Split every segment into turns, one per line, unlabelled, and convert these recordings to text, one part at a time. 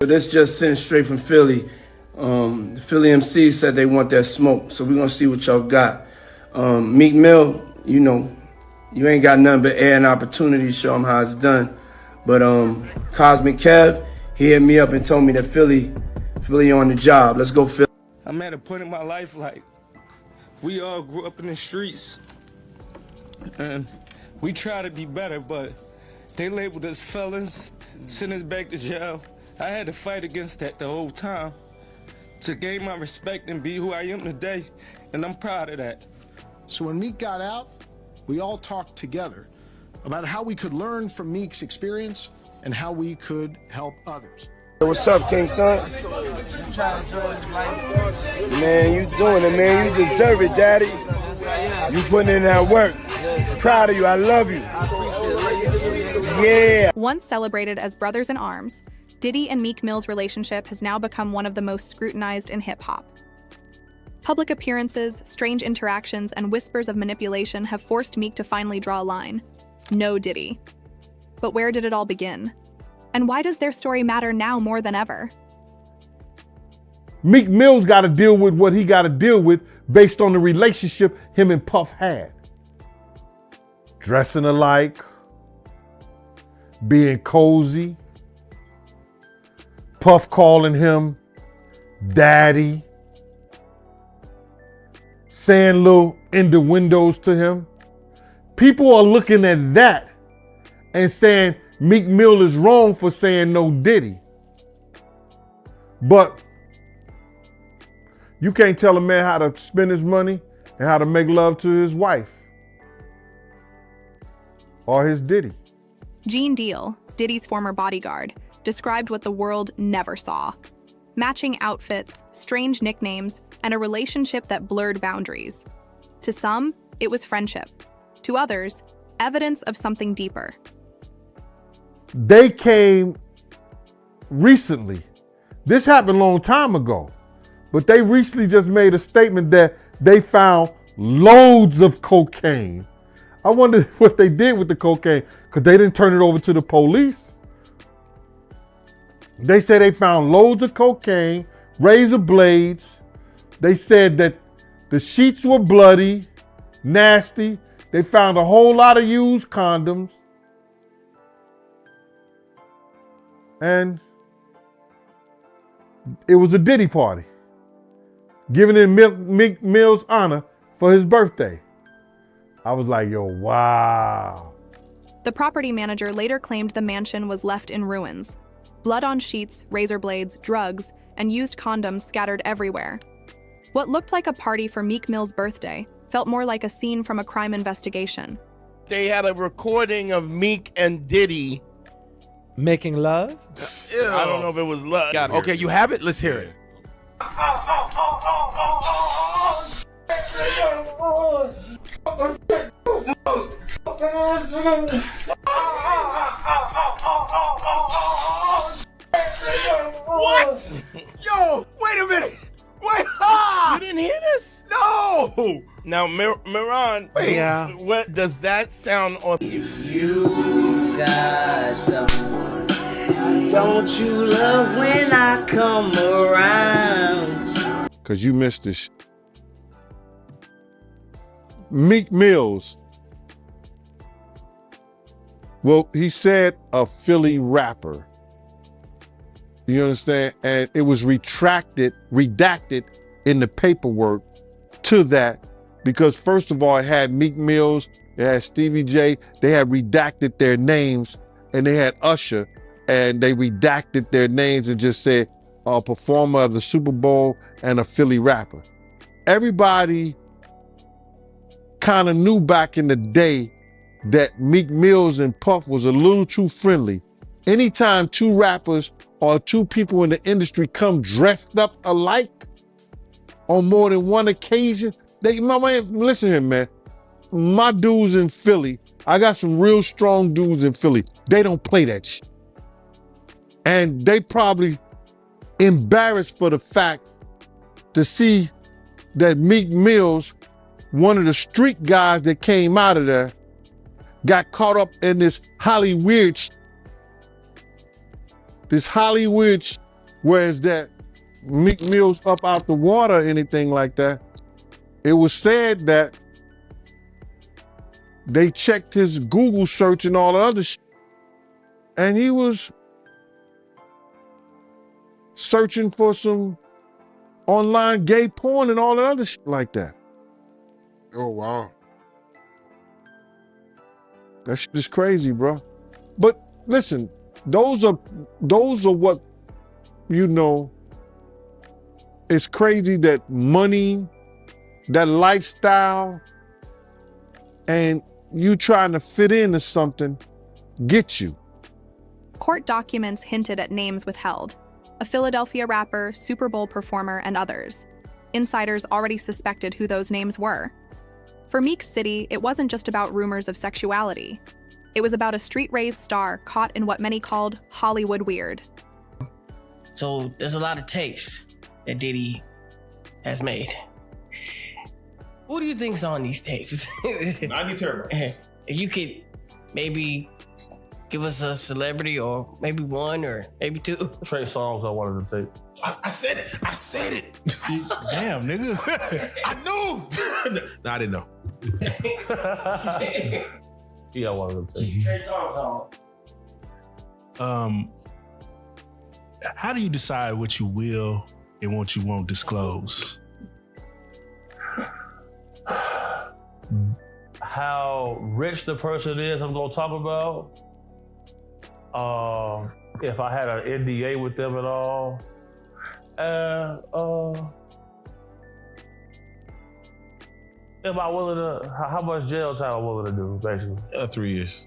So this just sent straight from Philly. The Philly MC said they want that smoke, so we're gonna see what y'all got. Meek Mill, you know, you ain't got nothing but air and opportunity to show them how it's done. But Cosmic Kev, he hit me up and told me that Philly on the job. Let's go, Philly.
I'm at a point in my life like we all grew up in the streets and we try to be better, but they labeled us felons, sent us back to jail. I had to fight against that the whole time to gain my respect and be who I am today, and I'm proud of that.
So when Meek got out, we all talked together about how we could learn from Meek's experience and how we could help others.
What's up, King Son? Man, you doing it, man. You deserve it, Daddy. You putting in that work. Proud of you. I love you. Yeah.
Once celebrated as brothers in arms, Diddy and Meek Mill's relationship has now become one of the most scrutinized in hip-hop. Public appearances, strange interactions, and whispers of manipulation have forced Meek to finally draw a line. No Diddy. But where did it all begin? And why does their story matter now more than ever?
Meek Mill's got to deal with what he got to deal with based on the relationship him and Puff had. Dressing alike, being cozy, Puff calling him daddy, saying little innuendos to him. People are looking at that and saying Meek Mill is wrong for saying no Diddy. But you can't tell a man how to spend his money and how to make love to his wife or his Diddy.
Gene Deal, Diddy's former bodyguard, described what the world never saw. Matching outfits, strange nicknames, and a relationship that blurred boundaries. To some, it was friendship. To others, evidence of something deeper.
They came recently. This happened a long time ago, but they recently just made a statement that they found loads of cocaine. I wonder what they did with the cocaine, because they didn't turn it over to the police. They said they found loads of cocaine, razor blades. They said that the sheets were bloody, nasty. They found a whole lot of used condoms. And it was a Diddy party, giving in Meek Mill's honor for his birthday. I was like, yo, wow.
The property manager later claimed the mansion was left in ruins. Blood on sheets, razor blades, drugs, and used condoms scattered everywhere. What looked like a party for Meek Mill's birthday felt more like a scene from a crime investigation.
They had a recording of Meek and Diddy
making love?
Ew. I don't know if it was love.
Okay, you have it? Let's hear it.
What?
Yo, wait a minute. Wait,
You didn't hear this?
No!
Now, Miran,
Yeah.
What does that sound on?
If you got someone, don't you love when I come around?
Because you missed this. Meek Mills. Well, he said a Philly rapper. You understand? And it was redacted in the paperwork to that, because first of all, it had Meek Mills, it had Stevie J, they had redacted their names, and they had Usher, and they redacted their names and just said a performer of the Super Bowl and a Philly rapper. Everybody kind of knew back in the day that Meek Mills and Puff was a little too friendly. Anytime two rappers or two people in the industry come dressed up alike on more than one occasion, listen here, man. My dudes in Philly, I got some real strong dudes in Philly. They don't play that shit. And they probably embarrassed for the fact to see that Meek Mills, one of the street guys that came out of there, got caught up in this Hollywood Whereas that Meek Mill's up out the water or anything like that, it was said that they checked his Google search and all the other shit, and he was searching for some online gay porn and all that other shit like that.
Oh, wow.
That shit is crazy, bro. But listen, those are what, you know, it's crazy that money, that lifestyle, and you trying to fit into something get you.
Court documents hinted at names withheld: a Philadelphia rapper, Super Bowl performer, and others. Insiders already suspected who those names were. For Meek City, it wasn't just about rumors of sexuality. It was about a street-raised star caught in what many called Hollywood weird.
So there's a lot of tapes that Diddy has made. Who do you think's on these tapes?
90 terabytes.
If you could maybe give us a celebrity, or maybe one, or maybe two.
Trey Songz on one of the tapes.
I said it. I said it.
Damn, nigga.
I knew. No, I didn't know.
He got one of the tapes.
Trey Songz on.
How do you decide what you will and what you won't disclose?
How rich the person is I'm gonna talk about. If I had an NDA with them at all. Am I willing to, how much jail time I'm willing to do, basically?
3 years.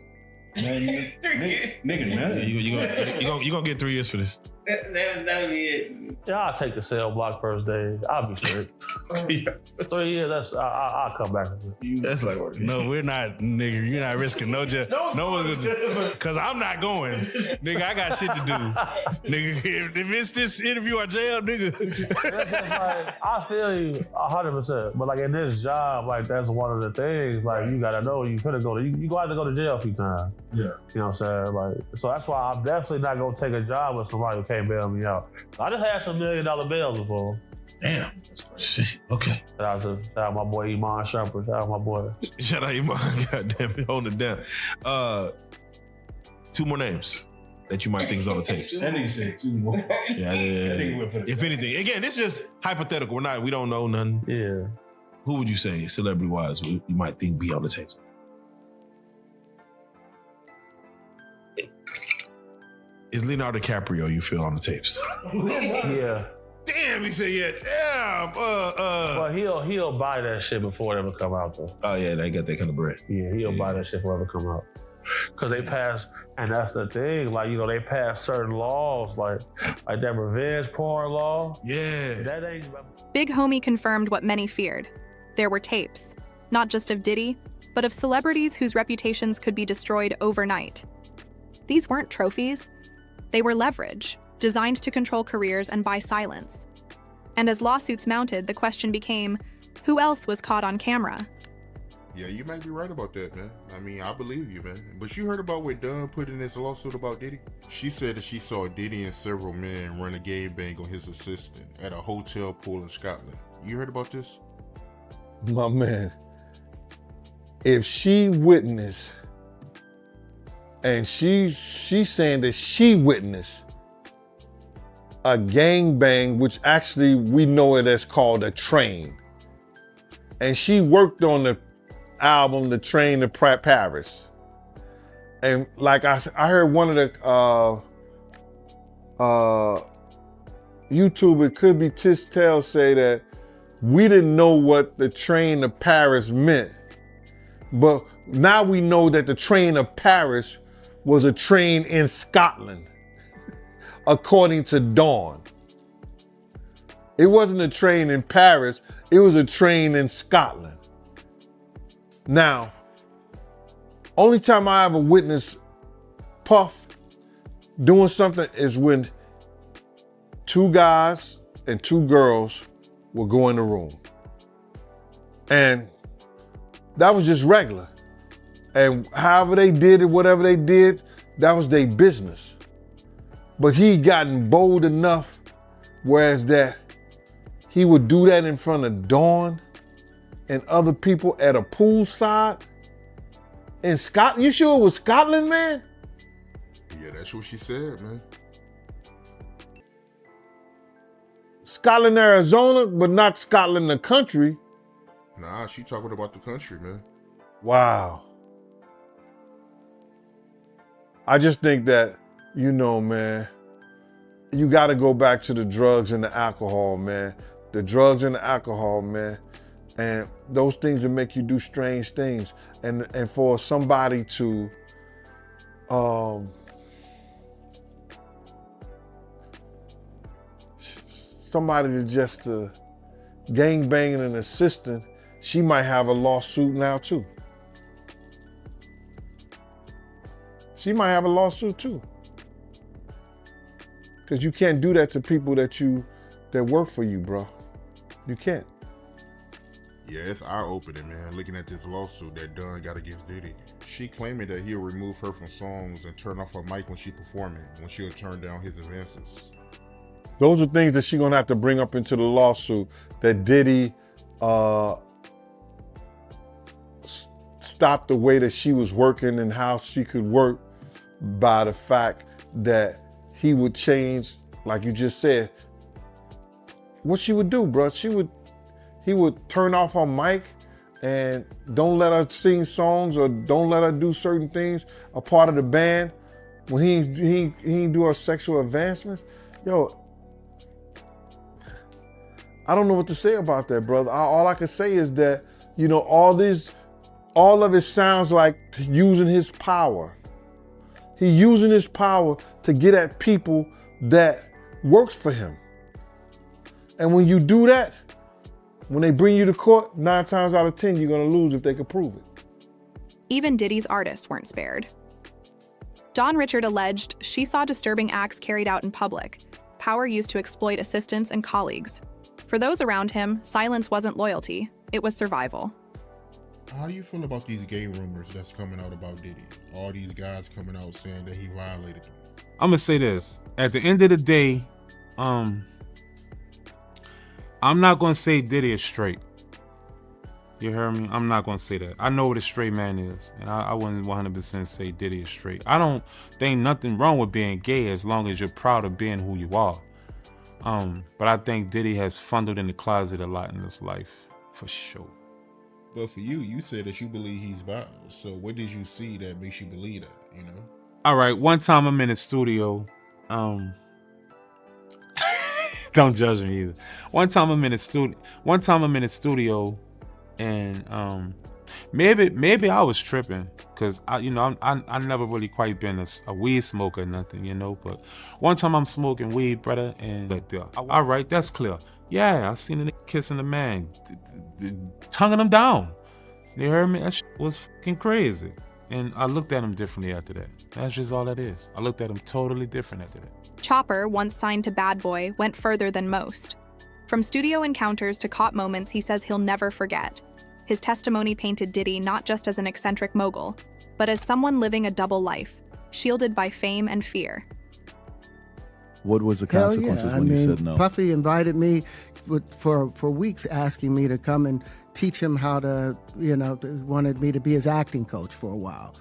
Man, nigga, man.
You gonna get 3 years for this.
That would be it.
Yeah, I'll take the cell block first day. I'll be straight.
Yeah.
3 years, I'll come back.
That's like,
No, we're not, nigga. You're not risking no jail. Because I'm not going. Nigga, I got shit to do. Nigga, if it's this interview or jail, nigga.
That's just like, I feel you 100%. But like in this job, like that's one of the things, like you gotta know you couldn't go to, you gonna have to go to jail a few times.
Yeah.
You know what I'm saying? Like, so that's why I'm definitely not gonna take a job with somebody who can't bail me out. I just had some $1 million bails before.
damn. Shit. Okay.
Shout out my boy Iman Shumpert. Shout out my boy.
Shout out Iman. Goddamn, holding it down. 2 more names that you might think is on the tapes.
That nigga said 2 more.
Yeah. If anything, again, this is just hypothetical. We don't know nothing.
Yeah.
Who would you say, celebrity-wise, you might think be on the tapes? Is Leonardo DiCaprio, you feel, on the tapes?
Yeah.
Damn, he said, yeah, damn.
But he'll buy that shit before it ever come out, though.
Oh, yeah, they got that kind of bread.
Yeah, he'll buy that shit before it ever come out. Because they pass, and that's the thing, like, you know, they pass certain laws, like that revenge porn law.
Yeah.
That ain't...
Big Homie confirmed what many feared. There were tapes, not just of Diddy, but of celebrities whose reputations could be destroyed overnight. These weren't trophies. They were leverage, designed to control careers and buy silence. And as lawsuits mounted, the question became, who else was caught on camera?
Yeah, you might be right about that, man. I mean, I believe you, man. But you heard about what Dunn put in this lawsuit about Diddy? She said that she saw Diddy and several men run a game bang on his assistant at a hotel pool in Scotland. You heard about this?
My man, if she witnessed, and she's saying that she witnessed a gangbang, which actually we know it as called a train. And she worked on the album, The Train to Paris. And like I heard one of the YouTube, it could be Tistel, say that we didn't know what the train to Paris meant. But now we know that the train to Paris was a train in Scotland, according to Dawn. It wasn't a train in Paris, it was a train in Scotland. Now, only time I ever witnessed Puff doing something is when 2 guys and 2 girls would go in the room. And that was just regular. And however they did it, whatever they did, that was their business. But he gotten bold enough Whereas that he would do that in front of Dawn and other people at a poolside in Scotland. You sure it was Scotland, man?
Yeah, that's what she said, man.
Scotland, Arizona, but not Scotland, the country.
Nah, she talking about the country, man.
Wow. I just think that, you know, man, you got to go back to the drugs and the alcohol, man. The drugs and the alcohol, man. And those things that make you do strange things. And for somebody to, somebody to just to gangbang an assistant, she might have a lawsuit now too. She might have a lawsuit too. Because you can't do that to people that work for you, bro. You can't.
Yeah, it's eye-opening, man, looking at this lawsuit that Dunn got against Diddy. She claiming that he'll remove her from songs and turn off her mic when she performing, when she'll turn down his advances.
Those are things that she's gonna have to bring up into the lawsuit, that Diddy stopped the way that she was working and how she could work by the fact that he would change, like you just said. What she would do, bro, he would turn off her mic and don't let her sing songs or don't let her do certain things, a part of the band, when he ain't do her sexual advancements. Yo, I don't know what to say about that, brother. All I can say is that, you know, all of it sounds like using his power. He using his power to get at people that works for him. And when you do that, when they bring you to court, 9 times out of 10, you're gonna lose if they can prove it.
Even Diddy's artists weren't spared. Dawn Richard alleged she saw disturbing acts carried out in public, power used to exploit assistants and colleagues. For those around him, silence wasn't loyalty, it was survival.
How do you feel about these gay rumors that's coming out about Diddy? All these guys coming out saying that he violated them.
I'm gonna say this. At the end of the day, I'm not gonna say Diddy is straight. You hear me? I'm not gonna say that. I know what a straight man is, and I wouldn't 100% say Diddy is straight. I don't think nothing wrong with being gay as long as you're proud of being who you are. But I think Diddy has fondled in the closet a lot in his life, for sure.
But for you said that you believe he's bi. So what did you see that makes you believe that, you know?
All right, one time I'm in the studio. Don't judge me either. One time I'm in the studio, and maybe I was tripping, cause I never really quite been a weed smoker or nothing, you know. But one time I'm smoking weed, brother, and all right, that's clear. Yeah, I seen a nigga kissing a man, tonguing him down. You heard me? That shit was fucking crazy. And I looked at him differently after that. That's just all that is. I looked at him totally different after that.
Chopper, once signed to Bad Boy, went further than most. From studio encounters to caught moments he says he'll never forget. His testimony painted Diddy not just as an eccentric mogul, but as someone living a double life, shielded by fame and fear.
What was the consequences when you said no?
Puffy invited me for weeks, asking me to come and teach him how to, wanted me to be his acting coach for a while.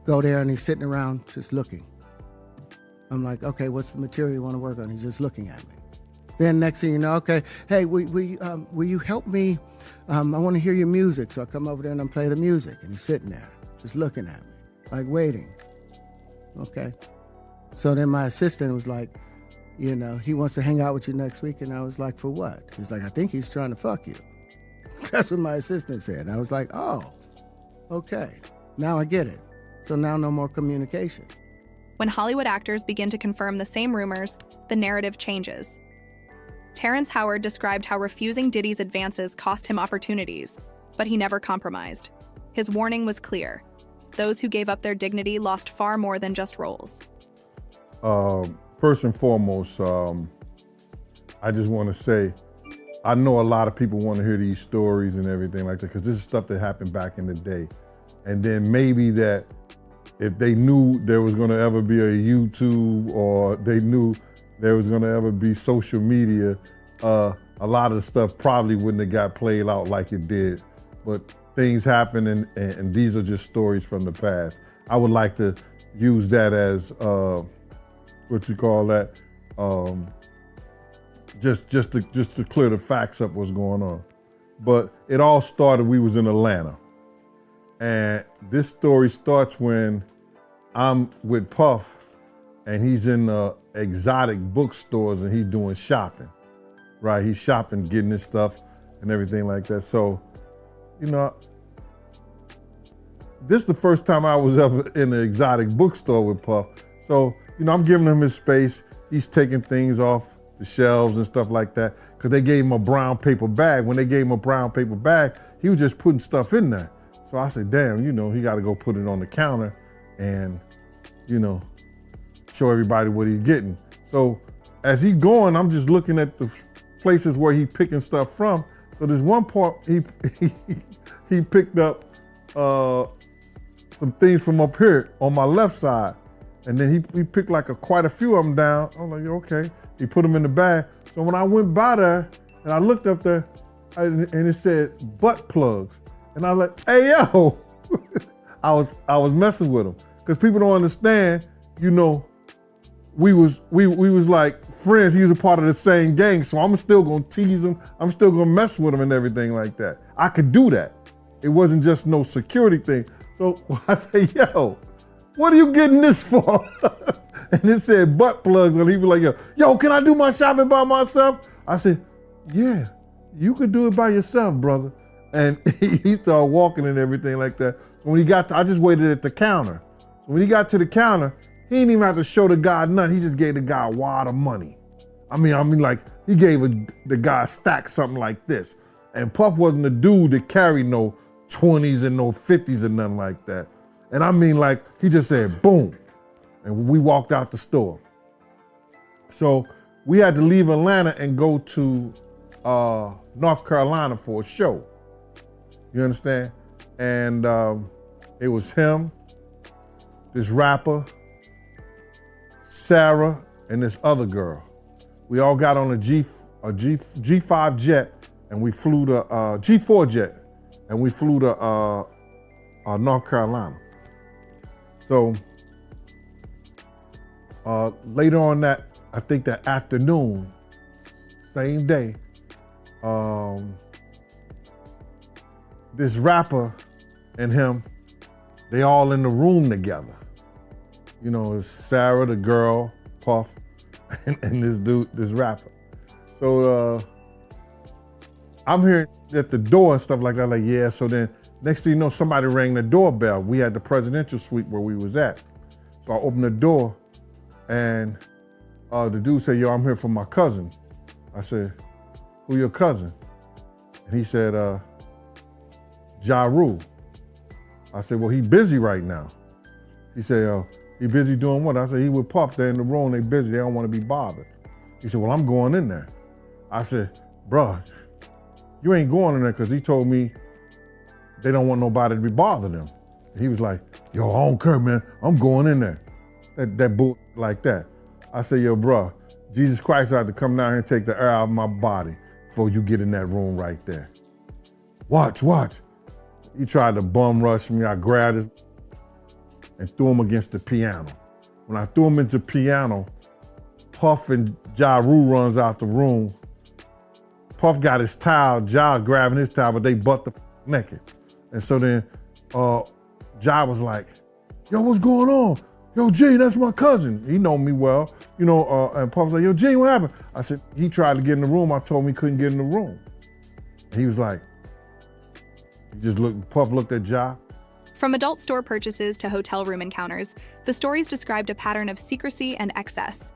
Go there and he's sitting around just looking. I'm like, okay, what's the material you want to work on? He's just looking at me. Then next thing you know, okay, hey, will you help me? I want to hear your music. So I come over there and I play the music, and he's sitting there just looking at me, like waiting. Okay. So then my assistant was like, he wants to hang out with you next week. And I was like, for what? He's like, I think he's trying to fuck you. That's what my assistant said. And I was like, oh, okay. Now I get it. So now no more communication.
When Hollywood actors begin to confirm the same rumors, the narrative changes. Terrence Howard described how refusing Diddy's advances cost him opportunities, but he never compromised. His warning was clear. Those who gave up their dignity lost far more than just roles.
First and foremost, I just want to say, I know a lot of people want to hear these stories and everything like that, because this is stuff that happened back in the day. And then maybe that if they knew there was going to ever be a YouTube, or they knew there was gonna ever be social media, a lot of the stuff probably wouldn't have got played out like it did. But things happen, and these are just stories from the past. I would like to use that as, what you call that, just to clear the facts up what's going on. But it all started, we was in Atlanta. And this story starts when I'm with Puff and he's in the exotic bookstores and he's doing shopping, right? He's shopping, getting his stuff and everything like that. So, you know, this is the first time I was ever in an exotic bookstore with Puff. So, you know, I'm giving him his space. He's taking things off the shelves and stuff like that because they gave him a brown paper bag. When they gave him a brown paper bag, he was just putting stuff in there. So I said, damn, you know, he got to go put it on the counter and, you know, show everybody what he's getting. So as he going, I'm just looking at the places where he picking stuff from. So there's one part he picked up some things from up here on my left side. And then he picked like quite a few of them down. I was like, okay. He put them in the bag. So when I went by there and I looked up there and it said butt plugs. And I was like, hey, yo. I was messing with him. Because people don't understand, you know, we was like friends. He was a part of the same gang. So I'm still gonna tease him. I'm still gonna mess with him and everything like that. I could do that. It wasn't just no security thing. So I say, yo, what are you getting this for? And it said butt plugs. And he was like, yo, can I do my shopping by myself? I said, yeah, you could do it by yourself, brother. And he started walking and everything like that. When he got to, I just waited at the counter. So when he got to the counter, he didn't even have to show the guy nothing. He just gave the guy a wad of money. I mean, like he gave the guy a stack something like this. And Puff wasn't the dude that carried no 20s and no 50s and nothing like that. And I mean, like, he just said, boom. And we walked out the store. So we had to leave Atlanta and go to North Carolina for a show. You understand? And it was him, this rapper, Sarah, and this other girl. We all got on a G5 jet, and we flew to G4 jet, and we flew to North Carolina. So later on that, I think that afternoon, same day, this rapper and him, they all in the room together. You know, it's Sarah, the girl, Puff, and this dude, this rapper. So I'm hearing at the door and stuff like that, like, yeah, so then next thing you know, somebody rang the doorbell. We had the presidential suite where we was at. So I opened the door and the dude said, yo, I'm here for my cousin. I said, who your cousin? And he said, Ja Rule. I said, well, he busy right now. He said, he busy doing what? I said, he with Puff, they're in the room, they busy, they don't want to be bothered. He said, well, I'm going in there. I said, bruh, you ain't going in there because he told me they don't want nobody to be bothering them. He was like, yo, I don't care, man, I'm going in there. That bull like that. I said, yo, bruh, Jesus Christ had to come down here and take the air out of my body before you get in that room right there. Watch. He tried to bum rush me. I grabbed him and threw him against the piano. When I threw him into the piano, Puff and Ja Rule runs out the room. Puff got his towel, Ja grabbing his towel, but they butt the naked. And so then Ja was like, yo, what's going on? Yo, Gene, that's my cousin. He know me well, you know, and Puff was like, yo, Gene, what happened? I said, he tried to get in the room. I told him he couldn't get in the room. And he was like, Puff looked at Ja.
From adult store purchases to hotel room encounters, the stories described a pattern of secrecy and excess.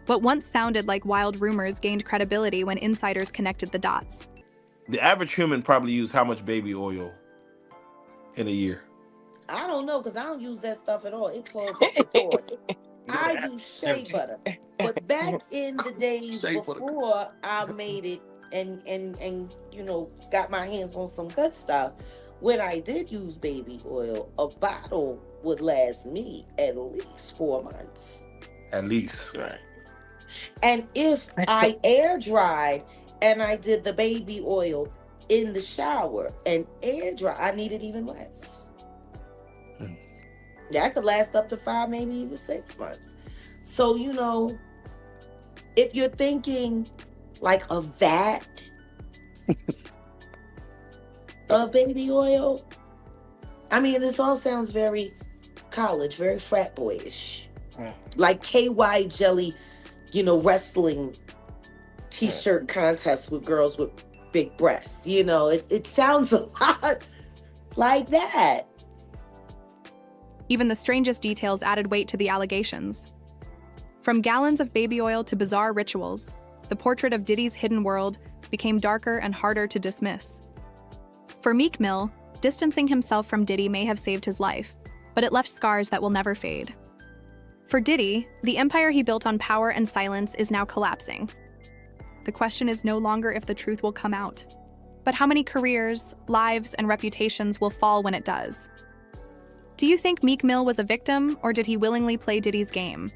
What once sounded like wild rumors gained credibility when insiders connected the dots.
The average human probably use how much baby oil in a year?
I don't know, because I don't use that stuff at all. It closes the doors. I use shea butter. But back in the days before I made it and you know, got my hands on some good stuff, when I did use baby oil, a bottle would last me at least 4 months.
At least, right.
And if I air dried and I did the baby oil in the shower and air dry, I needed even less. That could last up to 5, maybe even 6 months. So, you know, if you're thinking like a vat of baby oil, I mean, this all sounds very college, very frat boyish. Like KY jelly, you know, wrestling t-shirt contests with girls with big breasts. You know, it sounds a lot like that.
Even the strangest details added weight to the allegations. From gallons of baby oil to bizarre rituals, the portrait of Diddy's hidden world became darker and harder to dismiss. For Meek Mill, distancing himself from Diddy may have saved his life, but it left scars that will never fade. For Diddy, the empire he built on power and silence is now collapsing. The question is no longer if the truth will come out, but how many careers, lives, and reputations will fall when it does. Do you think Meek Mill was a victim, or did he willingly play Diddy's game?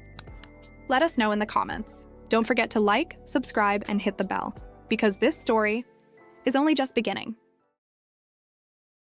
Let us know in the comments. Don't forget to like, subscribe, and hit the bell, because this story is only just beginning.